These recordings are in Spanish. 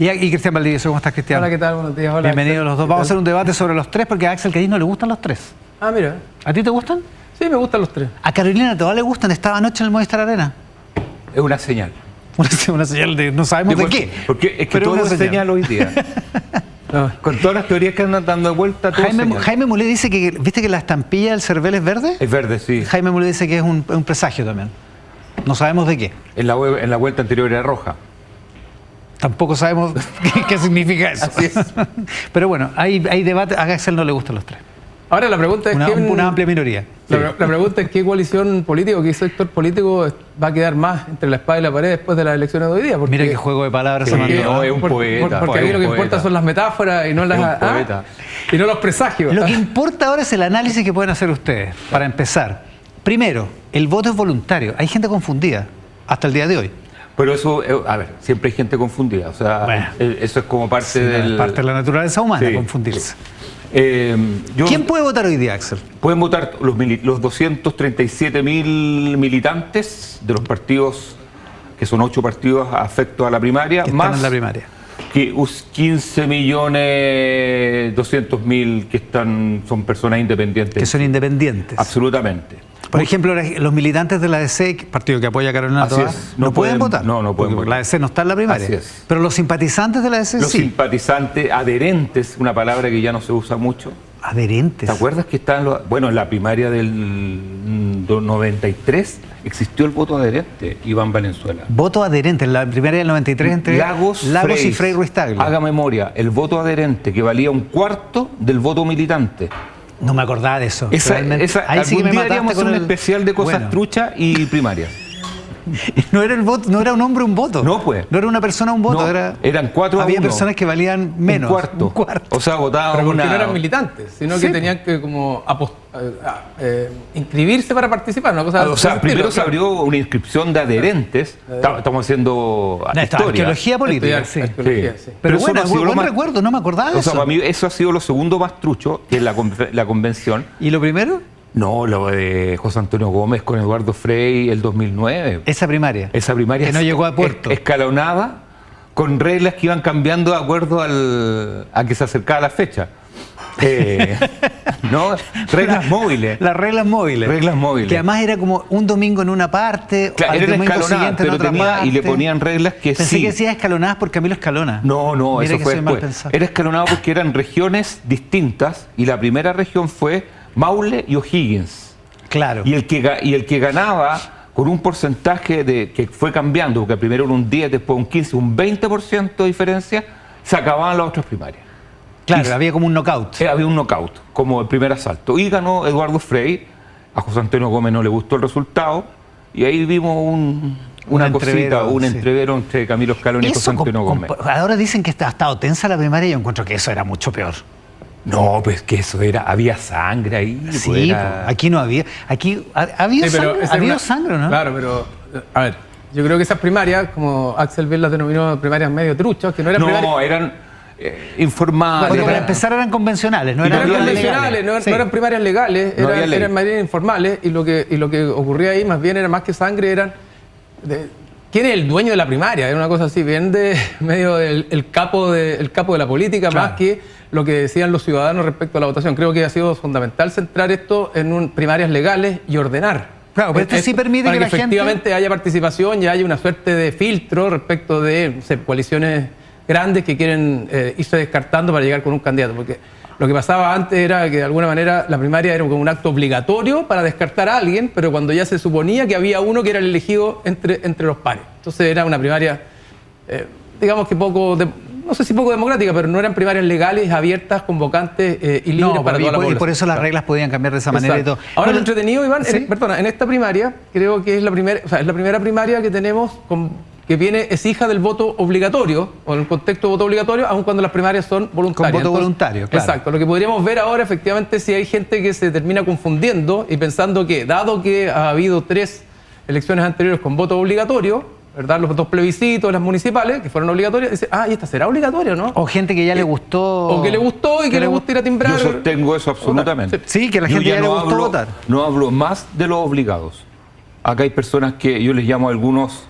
Y Cristian Valdivieso, ¿cómo estás, Cristian? Hola, ¿qué tal? Buenos días. Hola, bienvenidos los dos. Vamos a hacer un debate sobre los tres, porque a Axel Keyes no le gustan los tres. Ah, mira. ¿A ti te gustan? Sí, me gustan los tres. ¿A Carolina Toá le gustan? Estaba anoche en el Movistar Arena. Es una señal. Una señal de no sabemos de qué. Porque es que todo es señal hoy día. No, con todas las teorías que andan dando vuelta, todo Jaime Mulé dice que, ¿viste que la estampilla del Cervel es verde? Es verde, sí. Jaime Mulé dice que es un presagio también. No sabemos de qué. En la vuelta anterior era roja. Tampoco sabemos qué significa eso. Así es. Pero bueno, hay debate. A Axel no le gustan los tres. Ahora la pregunta es una amplia minoría. La pregunta es qué coalición política, qué sector político va a quedar más entre la espada y la pared después de las elecciones de hoy día. Porque, mira qué juego de palabras se mandó. No, es un poeta. Porque aquí lo que importa son las metáforas y no y no los presagios. Lo que importa ahora es el análisis que pueden hacer ustedes. Para empezar, primero, el voto es voluntario. Hay gente confundida hasta el día de hoy. Pero eso, a ver, siempre hay gente confundida. O sea, bueno, eso es como parte parte de la naturaleza humana, confundirse. ¿Quién puede votar hoy día, Axel? Pueden votar los 237.000 militantes de los partidos, que son 8 partidos afectos a la primaria, que más están en la primaria. Que 15.200.000 que son personas independientes. Que son independientes. Absolutamente. Por ejemplo, los militantes de la ADC, partido que apoya a Carolina Toá, no pueden votar. No pueden votar. La ADC no está en la primaria. Así es. Pero los simpatizantes de la ADC los simpatizantes, adherentes, una palabra que ya no se usa mucho. Adherentes. ¿Te acuerdas que están en la primaria del 93 existió el voto adherente, Iván Valenzuela? Voto adherente, en la primaria del 93 entre Lagos y Frei Ruiz Tagle. Haga memoria, el voto adherente que valía 1/4 del voto militante. No me acordaba de eso. Ahí sí que me haríamos un especial de cosas truchas y primarias. No era el voto, no era un hombre un voto. No, pues. No era una persona un voto. No, eran 4 a 1. Había personas que valían menos. Un cuarto. O sea, votaban. Pero porque no eran militantes, sino que tenían que como inscribirse para participar. Una cosa o sea, primero se abrió una inscripción de adherentes. Estamos haciendo arqueología política. Sí. Pero bueno, buen recuerdo, no me acordaba de eso. O sea, para mí eso ha sido lo segundo más trucho de la convención. ¿Y lo primero? No, lo de José Antonio Gómez con Eduardo Frei el 2009. Esa primaria. Que no llegó a puerto. Escalonada, con reglas que iban cambiando de acuerdo a que se acercaba la fecha. ¿No? Reglas móviles. Las reglas móviles. Reglas móviles. Que además era como un domingo en una parte, claro, al domingo siguiente en otra parte. Y le ponían reglas que Pensé que decías escalonadas por Camilo Escalona. No, Mira eso fue después. Era escalonado porque eran regiones distintas y la primera región fue Maule y O'Higgins. Claro. Y el que ganaba con un porcentaje que fue cambiando, porque primero era un 10, después un 15, un 20% de diferencia, se acababan las otras primarias. Claro, había como un knockout. Había un knockout, como el primer asalto. Y ganó Eduardo Frei, a José Antonio Gómez no le gustó el resultado, y ahí vimos un entrevero entre Camilo Escalona y José Antonio Gómez. Ahora dicen que ha estado tensa la primaria y yo encuentro que eso era mucho peor. No, pues que eso había sangre ahí. Sí, aquí no había. Aquí había sangre, ¿no? Claro, pero a ver, yo creo que esas primarias, como Axel Biel las denominó primarias medio truchas, que no eran primarias. No, eran informales. Bueno, para empezar eran convencionales, no eran convencionales, no eran primarias legales, eran primarias informales, y lo que ocurría ahí más bien era más que sangre, ¿quién es el dueño de la primaria? Era una cosa así, bien de medio el capo de la política, claro, más que lo que decían los ciudadanos respecto a la votación. Creo que ha sido fundamental centrar esto en primarias legales y ordenar. Claro, pero esto sí permite que la efectivamente haya participación y haya una suerte de filtro respecto de coaliciones grandes que quieren irse descartando para llegar con un candidato. Porque lo que pasaba antes era que de alguna manera la primaria era como un acto obligatorio para descartar a alguien, pero cuando ya se suponía que había uno que era el elegido entre los pares. Entonces era una primaria, digamos que no sé si poco democrática, pero no eran primarias legales, abiertas, convocantes y libres para toda la población. Y por eso las reglas podían cambiar de esa manera y todo. Ahora lo entretenido, Iván, en esta primaria, creo que es la primera primaria que tenemos que es hija del voto obligatorio, o en el contexto de voto obligatorio, aun cuando las primarias son voluntarias. Con voto voluntario, claro. Exacto. Lo que podríamos ver ahora, efectivamente, si hay gente que se termina confundiendo y pensando que, dado que ha habido 3 elecciones anteriores con voto obligatorio, ¿verdad? Los 2 plebiscitos, las municipales, que fueron obligatorias, dice, y esta será obligatoria, ¿no? O gente que ya le gustó. O que le gustó y que le gusta ir a timbrar. Yo sostengo eso absolutamente. Sí, que la gente ya le gustó votar. No hablo más de los obligados. Acá hay personas que yo les llamo a algunos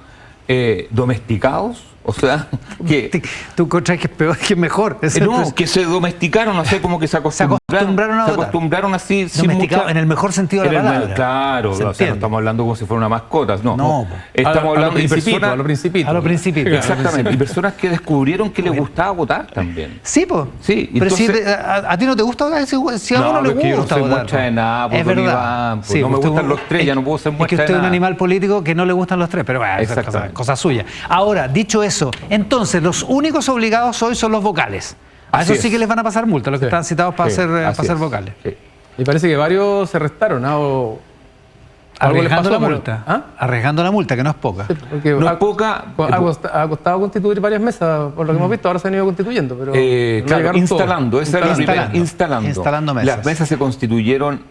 domesticados, O sea, que... ¿Tú encontrás que es peor, que es mejor? No, que se domesticaron, no sé, como que se acostumbraron a votar. Se acostumbraron así, sin domesticado, en el mejor sentido de la palabra. Claro, o sea, no estamos hablando como si fuera una mascota. No. Estamos hablando de personas... A lo principito. A lo principito. Exactamente. Y personas que descubrieron que les gustaba votar también. Sí, pues. Sí, pero entonces, si a ti no te gusta votar, si a uno le gusta yo no soy votar. muestra de nada, es verdad. Sí, no me gustan los tres, ya no puedo ser muestra de nada. Es que usted es un animal político que no le gustan los tres, pero bueno, esa es cosa suya. Ahora, dicho eso, entonces los únicos obligados hoy son los vocales. A eso sí que les van a pasar multas, los que están citados para ser vocales. Sí. Y parece que varios se restaron, ¿no? Arriesgando la multa. Arriesgando la multa, que no es poca. Sí, porque no es poca. Ha costado constituir varias mesas, por lo que hemos visto, ahora se han ido constituyendo. Pero claro, instalando, esa era la primera. Instalando mesas. Las mesas se constituyeron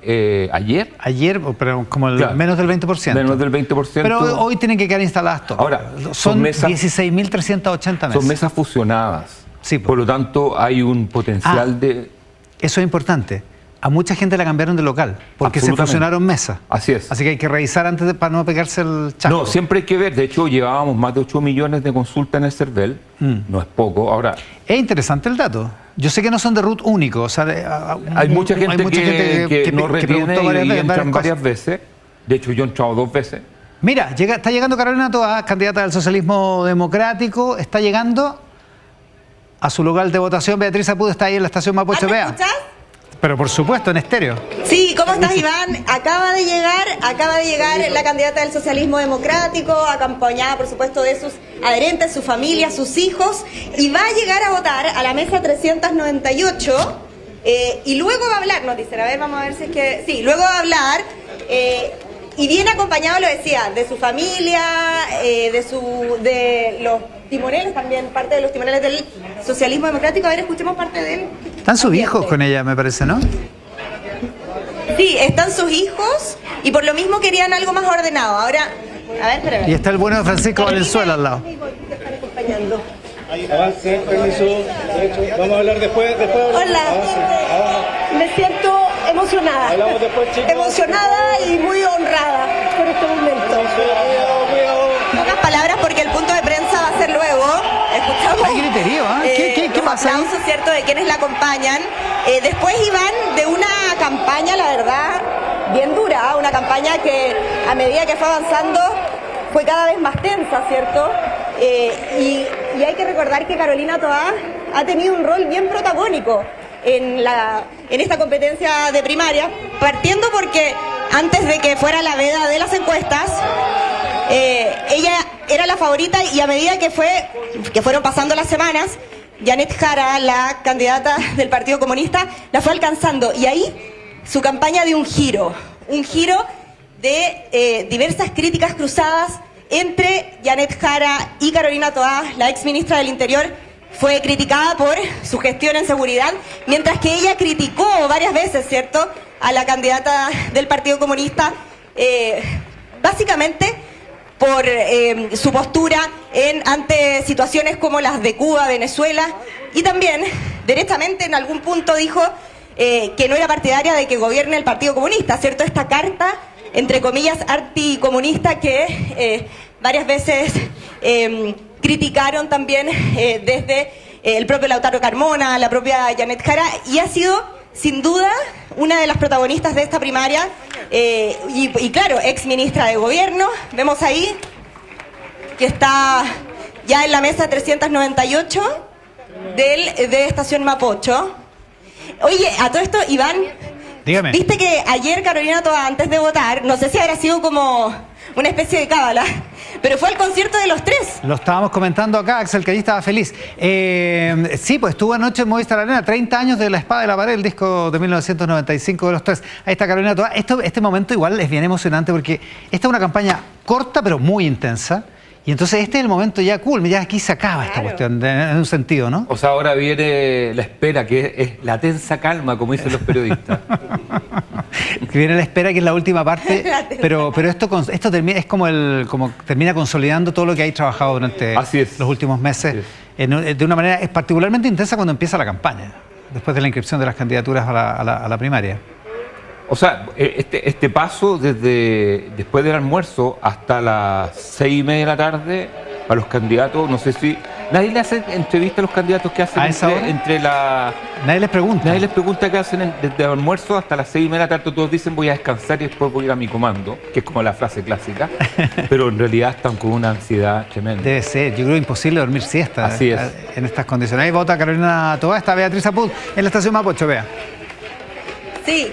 ayer. Ayer, pero como menos del 20%. Menos del 20%. Pero hoy tienen que quedar instaladas todas. Ahora, son 16.380 mesas. Son mesas fusionadas. Sí, por lo tanto, hay un potencial de... Eso es importante. A mucha gente la cambiaron de local porque se fusionaron mesas. Así es. Así que hay que revisar antes para no pegarse el chasco. No, siempre hay que ver. De hecho, llevábamos más de 8 millones de consultas en el CERVEL. No es poco. Ahora, es interesante el dato. Yo sé que no son de root único. O sea, hay mucha gente que no retiene y entran varias veces. De hecho, yo he entrado 2 veces. Mira, está llegando Carolina Toá, candidata del socialismo democrático. Está llegando a su lugar de votación. Beatriz Apudo está ahí en la estación Mapocho. ¿Me escuchas? Pero por supuesto, en estéreo. Sí, ¿cómo estás, Iván? Acaba de llegar la candidata del socialismo democrático, acompañada, por supuesto, de sus adherentes, su familia, sus hijos, y va a llegar a votar a la mesa 398, y luego va a hablar, nos dicen, a ver, vamos a ver si es que... Sí, luego va a hablar, y viene acompañado, lo decía, de su familia, de los timoneles también, parte de los timoneles del socialismo democrático. A ver, escuchemos parte de él. Están sus hijos con ella, me parece, ¿no? Sí, están sus hijos y por lo mismo querían algo más ordenado. Ahora, a ver, espera. Y está el bueno de Francisco Valenzuela al lado. Están acompañando. Avance, permiso. Vamos a hablar después. Hola, me siento emocionada. Hablamos después, chicos. Emocionada y muy honrada por este momento. Pocas palabras porque el punto de prensa va a ser luego. Escuchamos. Hay griterío, ¿eh? ¿Qué pasa? Aplausos, ¿cierto?, de quienes la acompañan. Después iban de una campaña, la verdad, bien dura, una campaña que a medida que fue avanzando fue cada vez más tensa, ¿cierto? Y hay que recordar que Carolina Toá ha tenido un rol bien protagónico en esta competencia de primaria, partiendo porque antes de que fuera la veda de las encuestas, ella era la favorita y a medida que fueron pasando las semanas, Janet Jara, la candidata del Partido Comunista, la fue alcanzando. Y ahí su campaña dio un giro de diversas críticas cruzadas entre Janet Jara y Carolina Toá, la ex ministra del Interior. Fue criticada por su gestión en seguridad, mientras que ella criticó varias veces, ¿cierto?, a la candidata del Partido Comunista, básicamente por su postura ante situaciones como las de Cuba, Venezuela, y también, derechamente, en algún punto dijo que no era partidaria de que gobierne el Partido Comunista, ¿cierto? Esta carta, entre comillas, anticomunista que varias veces criticaron también desde el propio Lautaro Carmona, la propia Janet Jara, y ha sido, sin duda, una de las protagonistas de esta primaria, y claro, ex ministra de gobierno. Vemos ahí que está ya en la mesa 398 de Estación Mapocho. Oye, a todo esto, Iván, dígame. Viste que ayer Carolina Toá, antes de votar, no sé si habrá sido como una especie de cábala, pero fue al concierto de los tres. Lo estábamos comentando acá, Axel, que allí estaba feliz. Sí, pues estuvo anoche en Movistar Arena, 30 años de La Espada de la Pared, el disco de 1995 de los tres. Ahí está Carolina Toá. Este momento igual es bien emocionante porque esta es una campaña corta pero muy intensa. Y entonces este es el momento ya cool, ya aquí se acaba esta cuestión, en un sentido, ¿no? O sea, ahora viene la espera, que es la tensa calma, como dicen los periodistas. Viene la espera, que es la última parte, pero esto termina, es como termina consolidando todo lo que hay trabajado durante los últimos meses, de una manera es particularmente intensa cuando empieza la campaña, después de la inscripción de las candidaturas a la primaria. O sea, este paso después del almuerzo hasta las 6:30 de la tarde a los candidatos. No sé si... Nadie le hace entrevista a los candidatos que hacen entre la... Nadie les pregunta. Nadie les pregunta qué hacen desde el almuerzo hasta las 6:30 de la tarde. Todos dicen voy a descansar y después voy a ir a mi comando, que es como la frase clásica. Pero en realidad están con una ansiedad tremenda. Debe ser, yo creo imposible dormir siesta. Así es. En estas condiciones. Ahí vota Carolina Toá, está Beatriz Apud en la estación Mapocho, vea. Sí.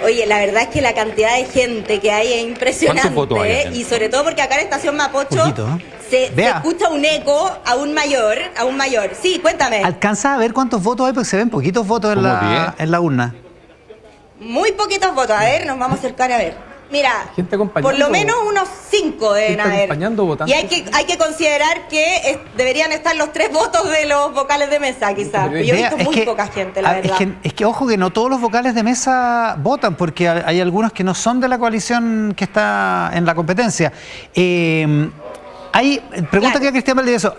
Oye, la verdad es que la cantidad de gente que hay es impresionante. ¿Cuántos votos hay? Y sobre todo porque acá en la estación Mapocho Poquito, ¿eh? se escucha un eco aún mayor, Sí, cuéntame. ¿Alcanzas a ver cuántos votos hay? Porque se ven poquitos votos en la urna. Muy poquitos votos. A ver, nos vamos a acercar a ver. Mira, Gente acompañando, por lo menos unos 5 deben gente haber. acompañando votantes. Y hay que considerar que deberían estar los 3 votos de los vocales de mesa, quizás. Yo he visto muy poca gente, la verdad. Es que ojo que no todos los vocales de mesa votan, porque hay algunos que no son de la coalición que está en la competencia. Pregunta que a Cristian Valdivieso,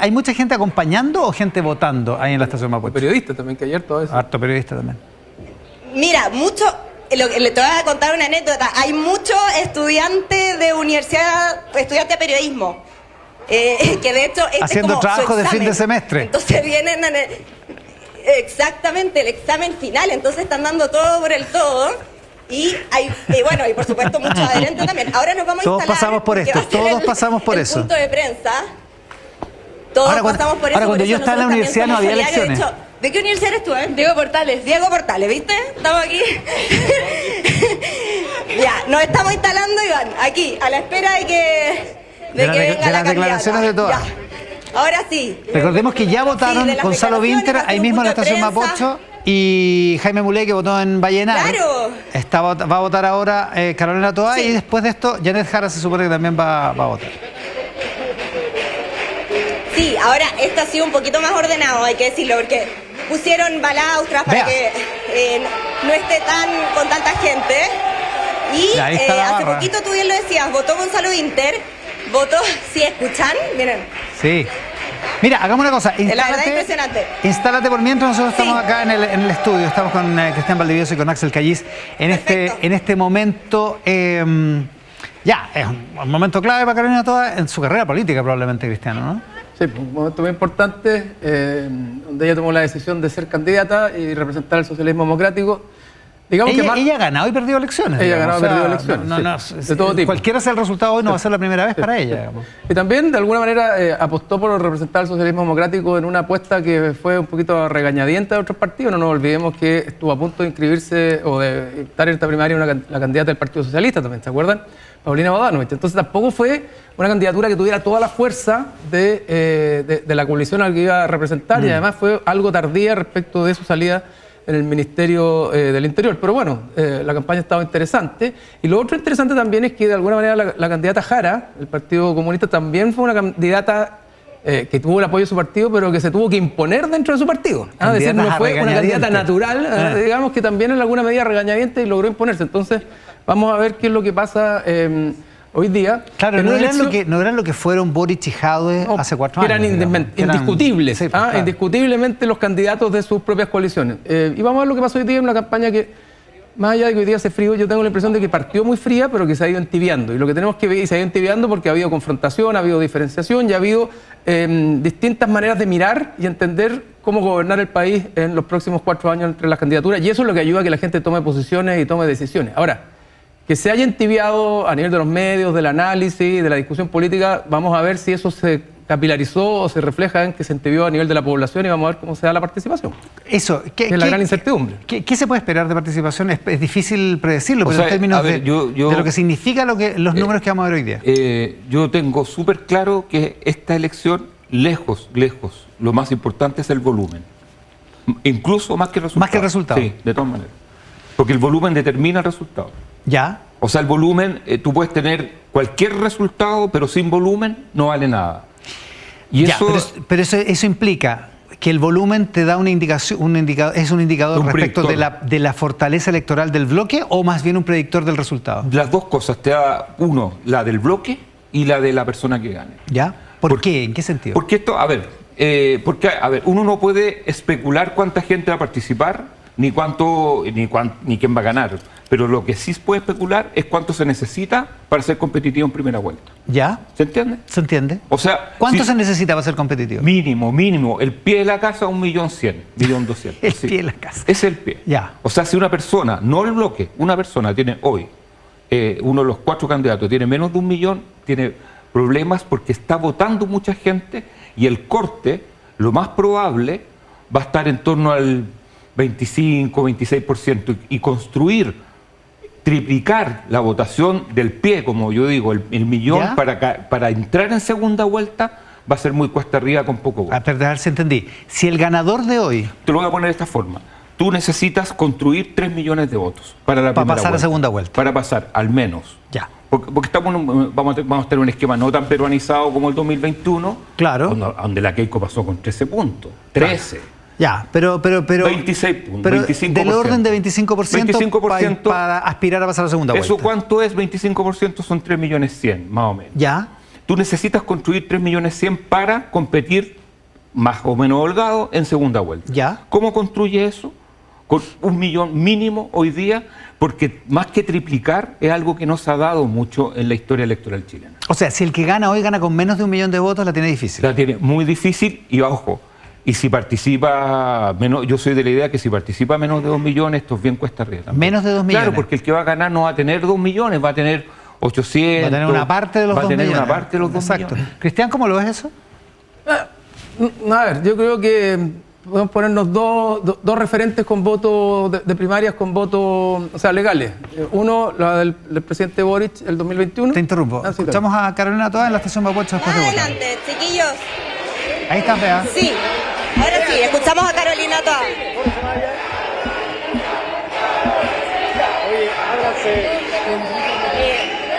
¿hay mucha gente acompañando o gente votando ahí en la estación Mapocho? Periodistas también, que ayer todo eso. Harto periodista también. Mira, te voy a contar una anécdota. Hay muchos estudiantes de universidad, estudiantes de periodismo, que de hecho haciendo es como trabajo de fin de semestre. Entonces vienen exactamente el examen final, entonces están dando todo por el todo. Y hay, bueno, y por supuesto muchos adherentes también. Ahora nos vamos a instalar. Todos pasamos por esto, todos pasamos por eso. Punto de prensa. Todos pasamos por eso. Ahora, cuando yo estaba en la universidad no había elecciones. De hecho, ¿de qué universidad eres tú, Diego Portales. Diego Portales, ¿viste? Estamos aquí. Ya, nos estamos instalando, Iván, aquí, a la espera de que venga la declaraciones de todas. Ya. Ahora sí. Recordemos que ya votaron Gonzalo Vinter, ahí mismo en la estación Mapocho, y Jaime Muley, que votó en Vallenar. ¡Claro! Va a votar ahora Carolina Toá, y después de esto, Janet Jara se supone que también va a votar. Sí, ahora esto ha sido un poquito más ordenado, hay que decirlo, porque pusieron balaustras para que no esté con tanta gente. Y hace poquito, tú bien lo decías, votó Gonzalo Vinter, ¿sí escuchan? Miren. Sí. Mira, hagamos una cosa. La verdad es impresionante. Instálate por mientras nosotros estamos acá en el estudio. Estamos con Cristian Valdivieso y con Axel Callis en este momento. Ya, es un momento clave para Carolina Toá en su carrera política, probablemente, Cristiano, ¿no? Sí, un momento muy importante, donde ella tomó la decisión de ser candidata y representar al socialismo democrático. Digamos ella ha ganado y perdido elecciones. Ella ha ganado y perdido elecciones. De todo tipo. Cualquiera sea el resultado hoy, no va a ser la primera vez para ella. Digamos. Y también, de alguna manera, apostó por representar al socialismo democrático en una apuesta que fue un poquito regañadiente de otros partidos. No nos olvidemos que estuvo a punto de inscribirse o de estar en esta primaria la candidata del Partido Socialista también, ¿se acuerdan? Paulina Bodanovich. Entonces tampoco fue una candidatura que tuviera toda la fuerza de la coalición al que iba a representar, y además fue algo tardía respecto de su salida en el Ministerio del Interior. Pero bueno, la campaña estaba interesante. Y lo otro interesante también es que de alguna manera la candidata Jara, el Partido Comunista, también fue una candidata que tuvo el apoyo de su partido, pero que se tuvo que imponer dentro de su partido. Es decir, no fue una candidata natural, digamos que también en alguna medida regañadiente y logró imponerse. Entonces, vamos a ver qué es lo que pasa hoy día. Claro, no eran lo que fueron Boric y Jadwe hace 4 años. Eran indiscutibles, sí, claro. Indiscutiblemente los candidatos de sus propias coaliciones. Y vamos a ver lo que pasó hoy día en una campaña que, más allá de que hoy día hace frío, yo tengo la impresión de que partió muy fría, pero que se ha ido entibiando. Y lo que tenemos que ver, y se ha ido entibiando porque ha habido confrontación, ha habido diferenciación y ha habido distintas maneras de mirar y entender cómo gobernar el país en los próximos 4 años entre las candidaturas. Y eso es lo que ayuda a que la gente tome posiciones y tome decisiones. Ahora, que se haya entibiado a nivel de los medios, del análisis, de la discusión política, vamos a ver si eso se capilarizó o se refleja en que se entibió a nivel de la población, y vamos a ver cómo se da la participación. Eso, es la gran incertidumbre. ¿Qué se puede esperar de participación? Es difícil predecirlo, pero en términos de lo que significa los números que vamos a ver hoy día. Yo tengo súper claro que esta elección, lejos, lo más importante es el volumen. Incluso más que el resultado. Más que el resultado. Sí, de todas maneras. Porque el volumen determina el resultado. ¿Ya? O sea, el volumen, tú puedes tener cualquier resultado, pero sin volumen no vale nada. Y ya, pero eso implica que el volumen te da una indicación, es un indicador respecto de la fortaleza electoral del bloque, o más bien un predictor del resultado. Las dos cosas, te da la del bloque y la de la persona que gane. ¿Ya? ¿Por qué? ¿En qué sentido? Porque esto, uno no puede especular cuánta gente va a participar, ni quién va a ganar. pero lo que sí puede especular es cuánto se necesita para ser competitivo en primera vuelta. ¿Ya? ¿Se entiende? ¿Se entiende? O sea, ¿Cuánto se necesita para ser competitivo? Mínimo. El pie de la casa, 1.100.000, 1.200.000. El pie de la casa. Es el pie. Ya. O sea, si una persona, no el bloque, una persona tiene hoy, uno de los 4 candidatos tiene menos de 1 millón, tiene problemas porque está votando mucha gente y el corte, lo más probable, va a estar en torno al 25, 26% y construir, triplicar la votación del pie, como yo digo, el millón para entrar en segunda vuelta va a ser muy cuesta arriba con poco voto. A ver si entendí. Si el ganador de hoy... Te lo voy a poner de esta forma. Tú necesitas construir 3 millones de votos para la primera vuelta. Para pasar a segunda vuelta. Para pasar, al menos. Ya. Porque vamos a tener un esquema no tan peruanizado como el 2021. Claro. Donde la Keiko pasó con 13 puntos. 13. Claro. Ya, pero 26 puntos, pero 25%. Del orden de 25%, 25% para aspirar a pasar a la segunda vuelta. ¿Eso cuánto es? 25% son 3.100.000, más o menos. Ya. Tú necesitas construir 3.100.000 para competir más o menos holgado en segunda vuelta. Ya. ¿Cómo construye eso? Con 1 millón mínimo hoy día, porque más que triplicar es algo que no se ha dado mucho en la historia electoral chilena. O sea, si el que gana hoy gana con menos de 1 millón de votos, la tiene difícil. La tiene muy difícil y ojo, y si participa menos, yo soy de la idea que si participa menos de 2 millones, esto es bien cuesta arriba también. Menos de 2 millones. Claro, porque el que va a ganar no va a tener 2 millones, va a tener 800. Va a tener una parte de los 2 millones. Va a tener una parte de los 2 Exacto. millones. Cristian, ¿cómo lo ves eso? A ver, yo creo que podemos ponernos dos referentes con votos de primarias, con votos, o sea, legales. Uno, la del presidente Boric, el 2021. Te interrumpo. Escuchamos a Carolina Toá en la estación Mapocho después de votar. Adelante, chiquillos. Ahí está, Bea. Sí, ahora sí, escuchamos a Carolina Toá.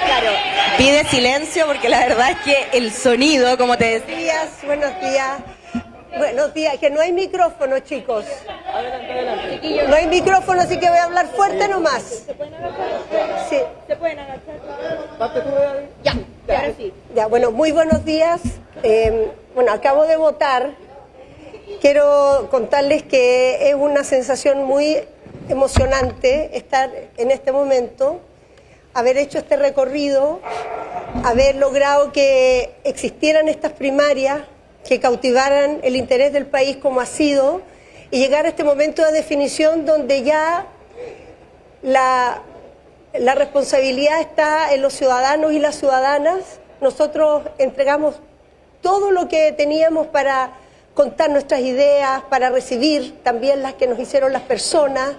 Claro, pide silencio porque la verdad es que el sonido, como te decía... Buenos días. Buenos días, que no hay micrófono, chicos. No hay micrófono, así que voy a hablar fuerte nomás. ¿Se pueden agachar? Sí. ¿Se pueden agachar? Ya, ahora sí. Ya, bueno, muy buenos días. Bueno, acabo de votar. Quiero contarles que es una sensación muy emocionante estar en este momento, haber hecho este recorrido, haber logrado que existieran estas primarias, que cautivaran el interés del país como ha sido, y llegar a este momento de definición donde ya la responsabilidad está en los ciudadanos y las ciudadanas. Nosotros entregamos todo lo que teníamos para contar nuestras ideas, para recibir también las que nos hicieron las personas,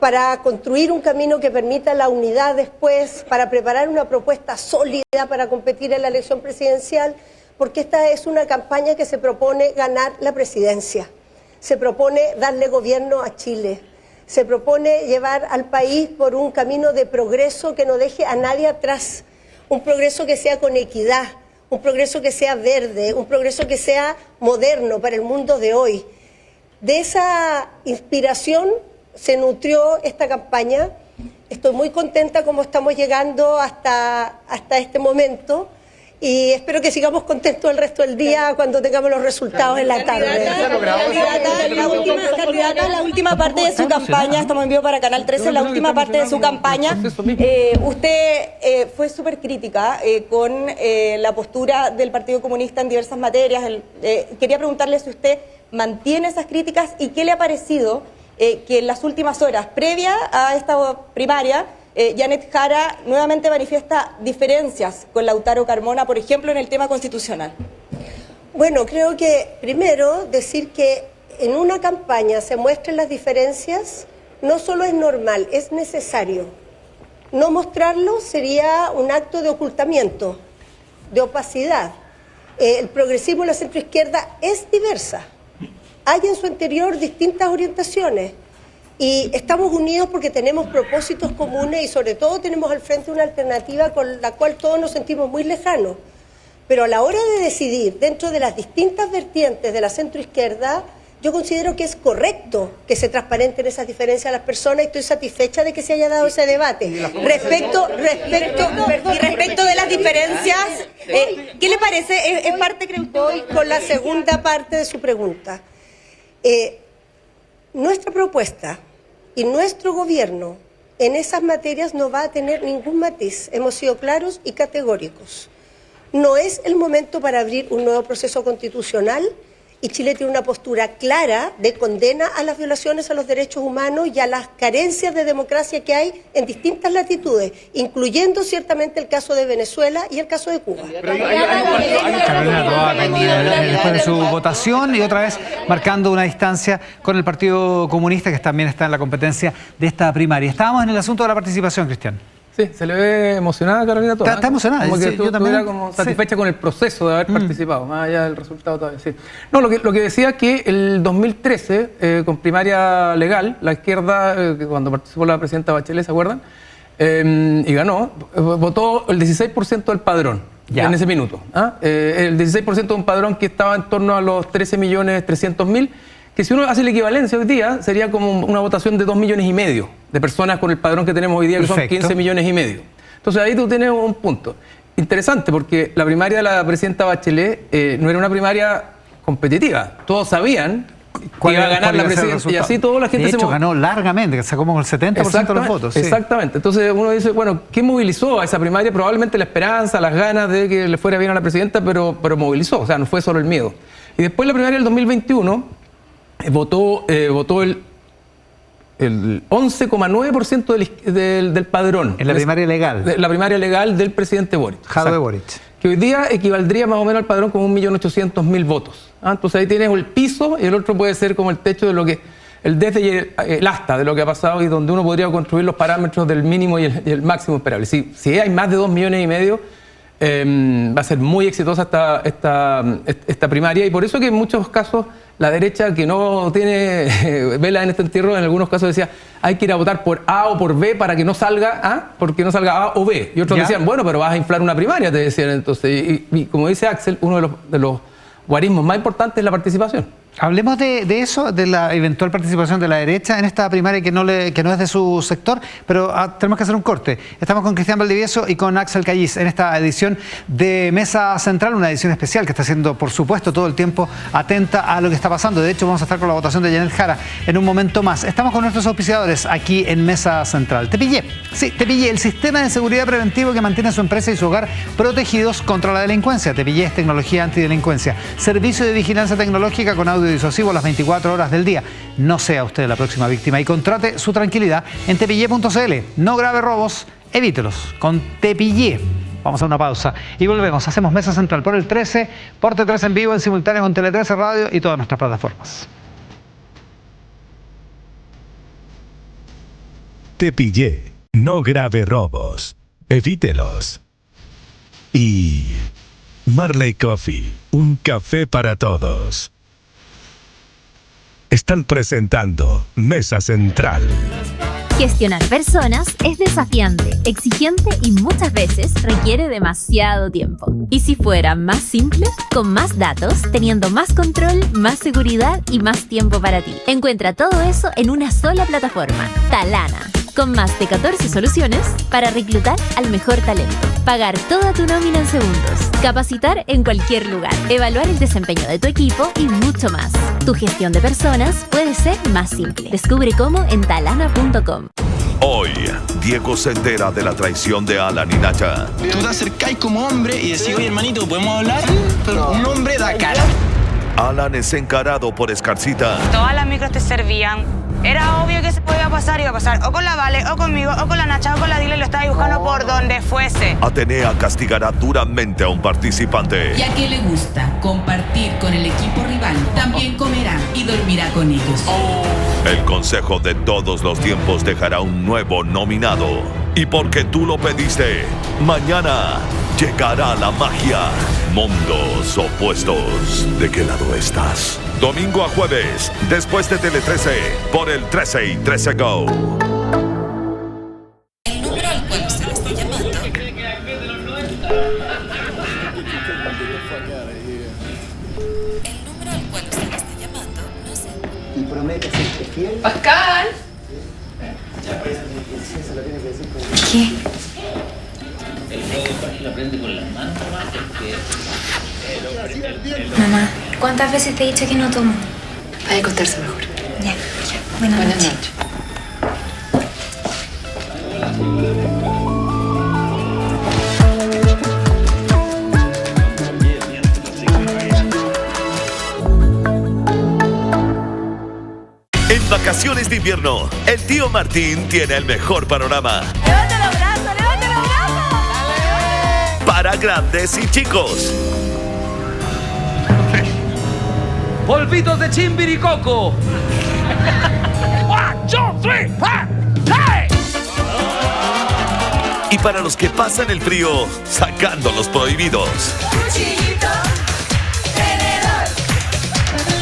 para construir un camino que permita la unidad después, para preparar una propuesta sólida para competir en la elección presidencial, porque esta es una campaña que se propone ganar la presidencia, se propone darle gobierno a Chile, se propone llevar al país por un camino de progreso que no deje a nadie atrás, un progreso que sea con equidad, un progreso que sea verde, un progreso que sea moderno para el mundo de hoy. De esa inspiración se nutrió esta campaña. Estoy muy contenta como estamos llegando hasta este momento y espero que sigamos contentos el resto del día cuando tengamos los resultados en la tarde. Candidata, la última parte de su campaña, estamos en vivo para Canal 13, la última parte de su campaña, usted fue súper crítica con la postura del Partido Comunista en diversas materias. Quería preguntarle si usted mantiene esas críticas y qué le ha parecido que en las últimas horas, previa a esta primaria, Janet Jara nuevamente manifiesta diferencias con Lautaro Carmona, por ejemplo, en el tema constitucional. Bueno, creo que primero decir que en una campaña se muestren las diferencias no solo es normal, es necesario. No mostrarlo sería un acto de ocultamiento, de opacidad. El progresismo y la centroizquierda es diversa. Hay en su interior distintas orientaciones. Y estamos unidos porque tenemos propósitos comunes y sobre todo tenemos al frente una alternativa con la cual todos nos sentimos muy lejanos. Pero a la hora de decidir dentro de las distintas vertientes de la centroizquierda, yo considero que es correcto que se transparenten esas diferencias a las personas y estoy satisfecha de que se haya dado ese debate. Respecto de las diferencias, ¿qué le parece? ¿Es parte, creo usted? Voy con la segunda parte de su pregunta. Nuestra propuesta y nuestro gobierno en esas materias no va a tener ningún matiz. Hemos sido claros y categóricos. No es el momento para abrir un nuevo proceso constitucional y Chile tiene una postura clara de condena a las violaciones a los derechos humanos y a las carencias de democracia que hay en distintas latitudes, incluyendo ciertamente el caso de Venezuela y el caso de Cuba. Carolina Toá, después de su votación y otra vez marcando una distancia con el Partido Comunista, que también está en la competencia de esta primaria. Estábamos en el asunto de la participación, Cristian. Sí, se le ve emocionada a Carolina Toá. Está emocionada. Como que sí, yo también. como satisfecha con el proceso de haber participado, más allá del resultado todavía. Sí. No, lo que decía es que el 2013, con primaria legal, la izquierda, cuando participó la presidenta Bachelet, ¿se acuerdan? Y ganó, votó el 16% del padrón en ese minuto. El 16% de un padrón que estaba en torno a los 13.300.000, que si uno hace la equivalencia hoy día, sería como una votación de 2,5 millones de personas con el padrón que tenemos hoy día, que son 15,5 millones. Entonces ahí tú tienes un punto interesante, porque la primaria de la presidenta Bachelet no era una primaria competitiva. Todos sabían que iba a ganar la presidencia y así toda la gente de hecho, ganó largamente, que sacó como el 70% de los votos. Sí. Exactamente. Entonces uno dice, bueno, ¿qué movilizó a esa primaria? Probablemente la esperanza, las ganas de que le fuera bien a la presidenta, pero movilizó, o sea, no fue solo el miedo. Y después la primaria del 2021 votó el 11,9% del padrón. En la primaria legal. La primaria legal del presidente Boric. Jadwe Boric. Que hoy día equivaldría más o menos al padrón como 1.800.000 votos. Entonces ahí tienes el piso y el otro puede ser como el techo de lo que, el desde y el hasta de lo que ha pasado y donde uno podría construir los parámetros del mínimo y el máximo esperable. Si hay más de 2,5 millones, va a ser muy exitosa esta primaria, y por eso que en muchos casos la derecha, que no tiene vela en este entierro, en algunos casos decía hay que ir a votar por A o por B para que no salga A, porque no salga A o B. Y otros decían, bueno, pero vas a inflar una primaria, te decían entonces. Y como dice Axel, uno de los guarismos más importantes es la participación. Hablemos de eso, de la eventual participación de la derecha en esta primaria que no es de su sector, pero tenemos que hacer un corte. Estamos con Cristian Valdivieso y con Axel Callis en esta edición de Mesa Central, una edición especial que está siendo, por supuesto, todo el tiempo atenta a lo que está pasando. De hecho, vamos a estar con la votación de Janet Jara en un momento más. Estamos con nuestros auspiciadores aquí en Mesa Central. Te pillé, el sistema de seguridad preventivo que mantiene a su empresa y su hogar protegidos contra la delincuencia. Te pillé es tecnología antidelincuencia, servicio de vigilancia tecnológica con audio disuasivo las 24 horas del día. No sea usted la próxima víctima y contrate su tranquilidad en tepillé.cl. No grave robos, evítelos con Tepillé. Vamos a una pausa y volvemos. Hacemos Mesa Central por el 13, por T13 en vivo, en simultáneo con Tele 13 Radio y todas nuestras plataformas. Tepillé. No grave robos, evítelos. Y Marley Coffee, un café para todos. Están presentando Mesa Central. Gestionar personas es desafiante, exigente y muchas veces requiere demasiado tiempo. ¿Y si fuera más simple? Con más datos, teniendo más control, más seguridad y más tiempo para ti. Encuentra todo eso en una sola plataforma, Talana. Con más de 14 soluciones para reclutar al mejor talento, pagar toda tu nómina en segundos, capacitar en cualquier lugar, evaluar el desempeño de tu equipo y mucho más. Tu gestión de personas puede ser más simple. Descubre cómo en talana.com. Hoy, Diego se entera de la traición de Alan y Nacha. Tú te acercáis como hombre y decís, oye hermanito, ¿podemos hablar? Pero un hombre da cara. Alan es encarado por Escarcita. Todas las micros te servían. Era obvio que se podía pasar, iba a pasar o con la Vale, o conmigo, o con la Nacha, o con la Dile, lo estaba buscando por donde fuese. Atenea castigará duramente a un participante. Ya que le gusta compartir con el equipo rival, también comerá y dormirá con ellos. El Consejo de Todos los Tiempos dejará un nuevo nominado. Y porque tú lo pediste, mañana llegará la magia. Mundos opuestos. ¿De qué lado estás? Domingo a jueves, después de Tele 13, por el 13 y 13 Go. El número al cual se le está llamando. El número al cual se le está llamando, no sé. Y promete serte fiel. ¡Pascal! ¿Qué? Mamá, ¿cuántas veces te he dicho que no tomo? Vaya a acostarse mejor. Ya. Buenas noches. En vacaciones de invierno, el tío Martín tiene el mejor panorama. ¡Levante los brazos, levante los brazos! Para grandes y chicos. Polvitos de Chimbiricoco. 1, 2, 3, 4, ¡hey! Y para los que pasan el frío, sacando los prohibidos. Cuchillito, tenedor.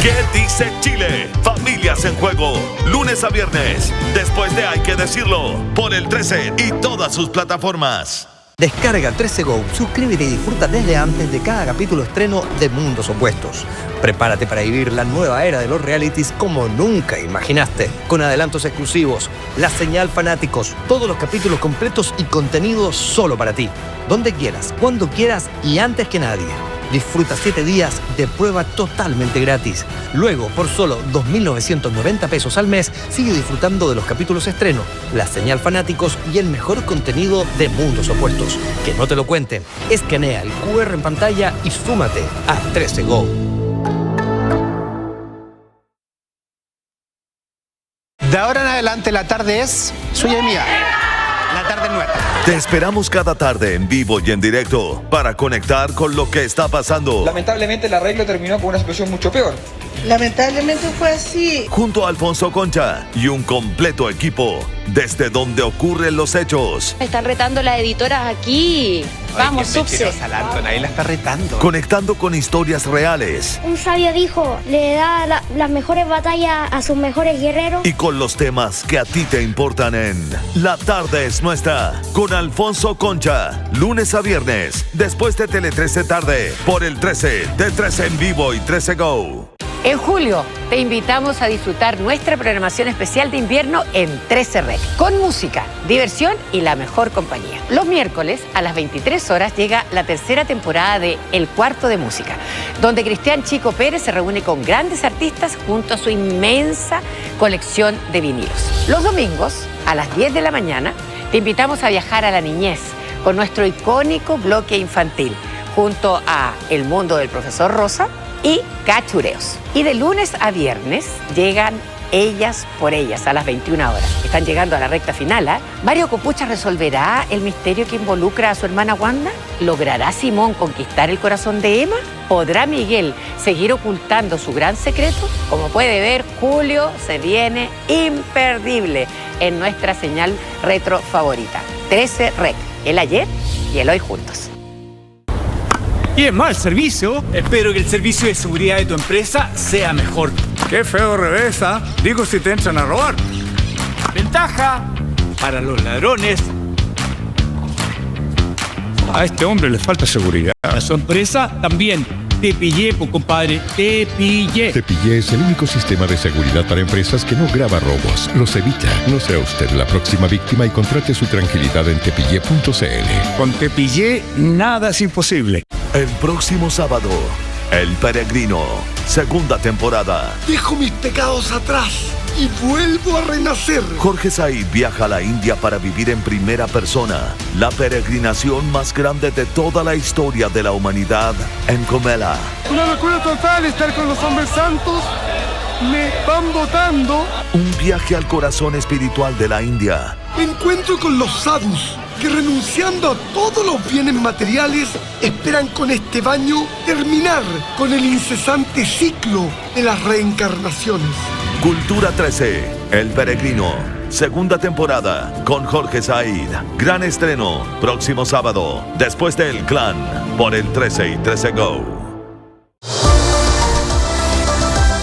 ¿Qué dice Chile? Familias en juego, lunes a viernes. Después de Hay que decirlo, por el 13 y todas sus plataformas. Descarga el 13 Go, suscríbete y disfruta desde antes de cada capítulo estreno de Mundos Opuestos. Prepárate para vivir la nueva era de los realities como nunca imaginaste. Con adelantos exclusivos, La Señal Fanáticos, todos los capítulos completos y contenido solo para ti. Donde quieras, cuando quieras y antes que nadie. Disfruta 7 días de prueba totalmente gratis. Luego, por solo 2.990 pesos al mes, sigue disfrutando de los capítulos estreno, La Señal Fanáticos y el mejor contenido de Mundos Opuestos. Que no te lo cuenten. Escanea el QR en pantalla y súmate a 13 Go. De ahora en adelante la tarde es suya y mía. La tarde es nuestra. Te esperamos cada tarde en vivo y en directo para conectar con lo que está pasando. Lamentablemente el arreglo terminó con una situación mucho peor. Lamentablemente fue así. Junto a Alfonso Concha y un completo equipo, desde donde ocurren los hechos. Están retando las editoras aquí. Vamos, Subse. Ahí la está retando. Conectando con historias reales. Un sabio dijo, le da las mejores batallas a sus mejores guerreros. Y con los temas que a ti te importan en La Tarde es Nuestra, con Alfonso Concha, lunes a viernes, después de Tele 13 Tarde, por el 13, de 13 en vivo y 13 Go. En julio te invitamos a disfrutar nuestra programación especial de invierno en 13 Rec, con música, diversión y la mejor compañía. Los miércoles a las 23 horas llega la tercera temporada de El Cuarto de Música, donde Cristian Chico Pérez se reúne con grandes artistas junto a su inmensa colección de vinilos. Los domingos a las 10 de la mañana te invitamos a viajar a la niñez con nuestro icónico bloque infantil, junto a El Mundo del Profesor Rosa y Cachureos. Y de lunes a viernes llegan Ellas por Ellas a las 21 horas. Están llegando a la recta final, ¿eh? ¿Mario Copucha resolverá el misterio que involucra a su hermana Wanda? ¿Logrará Simón conquistar el corazón de Emma? ¿Podrá Miguel seguir ocultando su gran secreto? Como puede ver, julio se viene imperdible en nuestra señal retro favorita. 13 Rec, el ayer y el hoy juntos. Y es mal servicio. Espero que el servicio de seguridad de tu empresa sea mejor. Qué feo revesa. Digo si te entran a robar. Ventaja para los ladrones. A este hombre le falta seguridad. A su empresa también. Te pillé, compadre. Te pillé. Te pillé es el único sistema de seguridad para empresas que no graba robos, los evita. No sea usted la próxima víctima y contrate su tranquilidad en tepillé.cl. Con Te pillé, nada es imposible. El próximo sábado, El Peregrino, segunda temporada. Dejo mis pecados atrás y vuelvo a renacer. Jorge Said viaja a la India para vivir en primera persona la peregrinación más grande de toda la historia de la humanidad en Comela. Una locura total estar con los hombres santos. Me van votando. Un viaje al corazón espiritual de la India. Me encuentro con los sadhus, que renunciando a todos los bienes materiales, esperan con este baño terminar con el incesante ciclo de las reencarnaciones. Cultura 13, El Peregrino, segunda temporada, con Jorge Said. Gran estreno, próximo sábado, después de El Clan, por el 13 y 13 Go.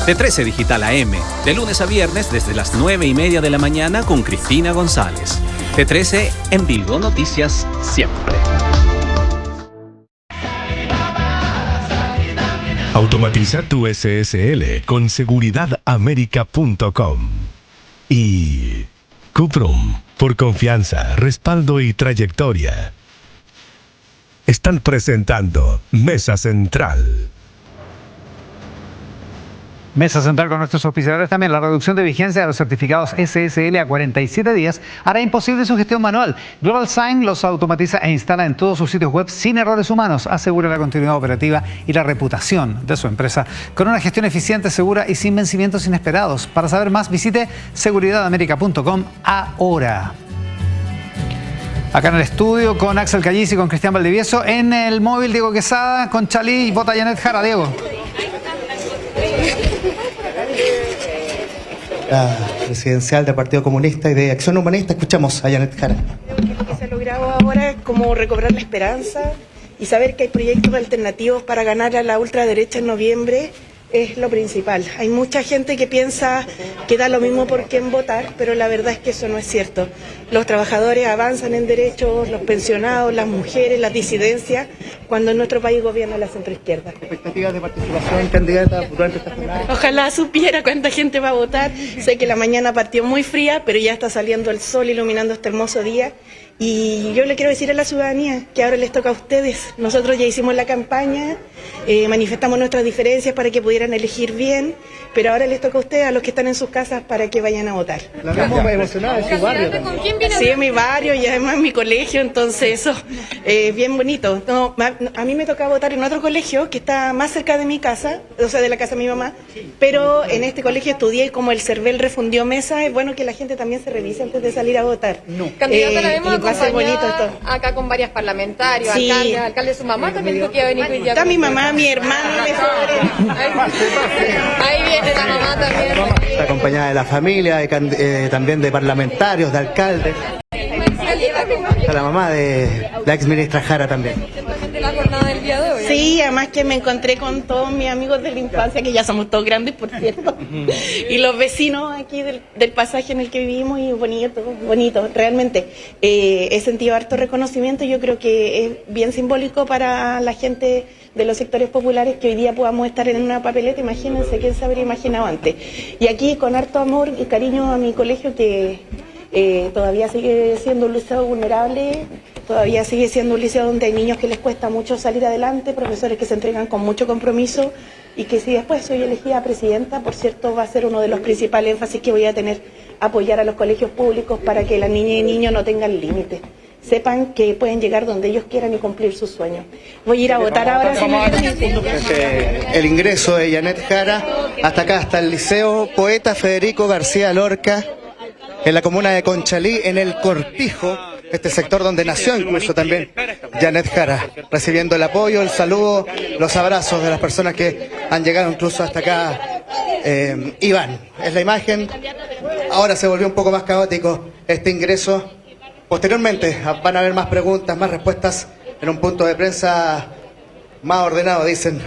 De 13 Digital AM, de lunes a viernes desde las 9:30 de la mañana con Cristina González. De 13 en vivo, noticias siempre. Automatiza tu SSL con seguridaamerica.com. Y Cuprum, por confianza, respaldo y trayectoria. Están presentando Mesa Central. Mesa Central con nuestros auspiciadores también. La reducción de vigencia de los certificados SSL a 47 días hará imposible su gestión manual. Global Sign los automatiza e instala en todos sus sitios web sin errores humanos. Asegura la continuidad operativa y la reputación de su empresa con una gestión eficiente, segura y sin vencimientos inesperados. Para saber más, visite seguridadamerica.com ahora. Acá en el estudio con Axel Callis y con Cristian Valdivieso. En el móvil, Diego Quesada, con Chalí y vota Janet Jara. Diego. La presidencial del Partido Comunista y de Acción Humanista, escuchamos a Janet Jara. Creo que lo que se ha logrado ahora es como recobrar la esperanza y saber que hay proyectos alternativos para ganar a la ultraderecha en noviembre es lo principal. Hay mucha gente que piensa que da lo mismo por quién votar, pero la verdad es que eso no es cierto. Los trabajadores avanzan en derechos, los pensionados, las mujeres, las disidencias, cuando en nuestro país gobierna la centroizquierda. ¿Expectativas de participación, candidata, durante esta jornada? Ojalá supiera cuánta gente va a votar. Sé que la mañana partió muy fría, pero ya está saliendo el sol iluminando este hermoso día. Y yo le quiero decir a la ciudadanía que ahora les toca a ustedes. Nosotros ya hicimos la campaña, manifestamos nuestras diferencias para que pudieran elegir bien, pero ahora les toca a ustedes, a los que están en sus casas, para que vayan a votar. La vemos emocionada en su barrio. ¿Con quién viene? Sí, en mi barrio y además en mi colegio, entonces eso es bien bonito. No, a mí me toca votar en otro colegio que está más cerca de mi casa, o sea, de la casa de mi mamá, pero en este colegio estudié y como el CERVEL refundió mesa, es bueno que la gente también se revise antes de salir a votar. Candidata, la vemos va a ser bonito esto. Acá con varias parlamentarios, sí. alcalde, su mamá también dijo que iba a venir hoy día. Está mi mamá, mi hermana, ahí viene la mamá también. Está acompañada de la familia, también de parlamentarios, de alcaldes. Está la mamá de la ex ministra Jara también. La jornada del día de hoy. Sí, además que me encontré con todos mis amigos de la infancia, que ya somos todos grandes, por cierto, y los vecinos aquí del pasaje en el que vivimos, y bonito, realmente. He sentido harto reconocimiento, yo creo que es bien simbólico para la gente de los sectores populares que hoy día podamos estar en una papeleta. Imagínense, quién se habría imaginado antes. Y aquí con harto amor y cariño a mi colegio, que todavía sigue siendo un liceo vulnerable, todavía sigue siendo un liceo donde hay niños que les cuesta mucho salir adelante, profesores que se entregan con mucho compromiso, y que si después soy elegida presidenta, por cierto, va a ser uno de los principales énfasis que voy a tener, apoyar a los colegios públicos para que las niñas y niños no tengan límites. Sepan que pueden llegar donde ellos quieran y cumplir sus sueños. Voy a ir a votar ahora, si me permite. El ingreso de Janet Jara hasta acá, hasta el Liceo Poeta Federico García Lorca, en la comuna de Conchalí, en el Cortijo, este sector donde nació incluso también Janet Jara, recibiendo el apoyo, el saludo, los abrazos de las personas que han llegado incluso hasta acá. Iván, es la imagen. Ahora se volvió un poco más caótico este ingreso. Posteriormente van a haber más preguntas, más respuestas en un punto de prensa más ordenado, dicen,